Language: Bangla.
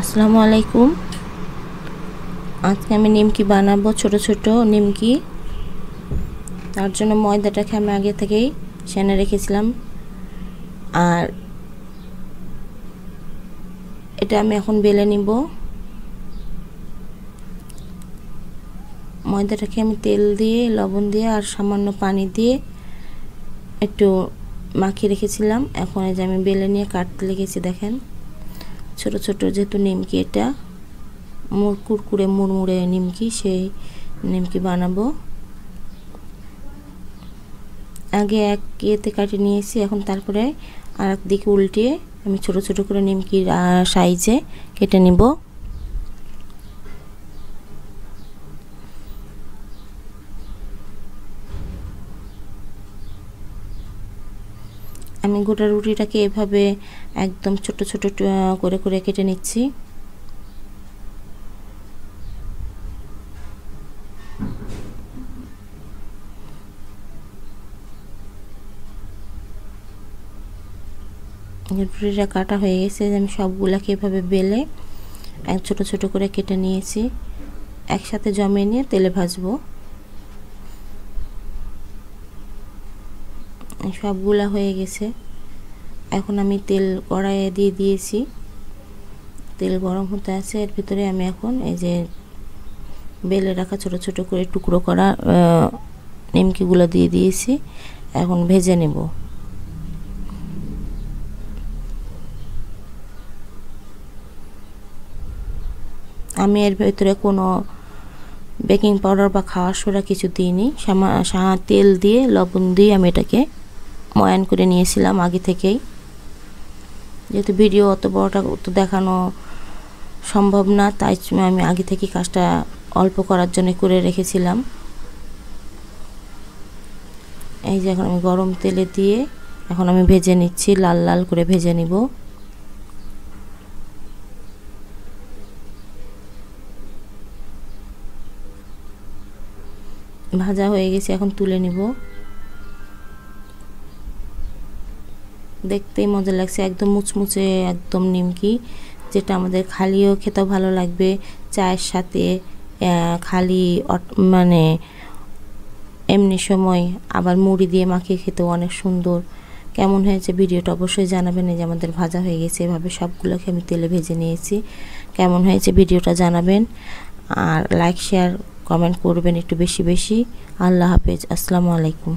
আসসালামু আলাইকুম। আজকে আমি নিমকি বানাবো, ছোট ছোট নিমকি। তার জন্য ময়দাটাকে আমি আগে থেকেই সেনে রেখেছিলাম, আর এটা আমি এখন বেলে নিব। ময়দাটাকে আমি তেল দিয়ে, লবণ দিয়ে আর সামান্য পানি দিয়ে একটু মাখিয়ে রেখেছিলাম। এখন এই যে আমি বেলে নিয়ে কাটতে লেগেছি। দেখেন, ছোট ছোট যেহেতু নিমকি, এটা কুরকুরে মুড়মুড়ে নিমকি, সেই নিমকি বানাবো। আগে এক ইয়েতে কাটিয়ে নিয়েছি, এখন তারপরে আর এক দিকে উল্টিয়ে আমি ছোট ছোট করে নিমকির সাইজে কেটে নিব। আমি গোটা রুটিটাকে এভাবে একদম ছোট ছোট করে করে কেটে নিচ্ছি। রুটিটা কাটা হয়ে গেছে। আমি সবগুলাকে এভাবে বেলে ছোট ছোট করে কেটে নিয়েছি। একসাথে জমিয়ে নিয়ে তেলে ভাজবো। সবগুলা হয়ে গেছে। এখন আমি তেল কড়াইয়ে দিয়ে দিয়েছি, তেল গরম হতে আছে। এর ভিতরে আমি এখন এই যে বেলে রাখা ছোট ছোট করে টুকরো করা নিমকিগুলো দিয়ে দিয়েছি। এখন ভেজে নেব। আমি এর ভিতরে কোনো বেকিং পাউডার বা খাওয়ার সোডা কিছু দিইনি। তেল দিয়ে, লবণ দিয়ে আমি এটাকে ময়ান করে নিয়েছিলাম আগে থেকেই। যেহেতু ভিডিও অত বড়টা তো দেখানো সম্ভব না, তাই আমি আগে থেকে কাজটা অল্প করার জন্য করে রেখেছিলাম। এই যে এখন আমি গরম তেলে দিয়ে এখন আমি ভেজে নিচ্ছি, লাল লাল করে ভেজে নিব। ভাজা হয়ে গেছে, এখন তুলে নিব। দেখতেই মজা লাগছে, একদম মুচমুচে একদম নিমকি, যেটা আমাদের খালিও খেতেও ভালো লাগবে, চায়ের সাথে, খালি মানে এমনি সময় আবার মুড়ি দিয়ে মাখিয়ে খেতেও অনেক সুন্দর। কেমন হয়েছে ভিডিওটা অবশ্যই জানাবেন। এই যে আমাদের ভাজা হয়ে গেছে, এভাবে সবগুলোকে আমি তেলে ভেজে নিয়েছি। কেমন হয়েছে ভিডিওটা জানাবেন, আর লাইক শেয়ার কমেন্ট করবেন একটু বেশি বেশি। আল্লাহ হাফেজ, আসসালামু আলাইকুম।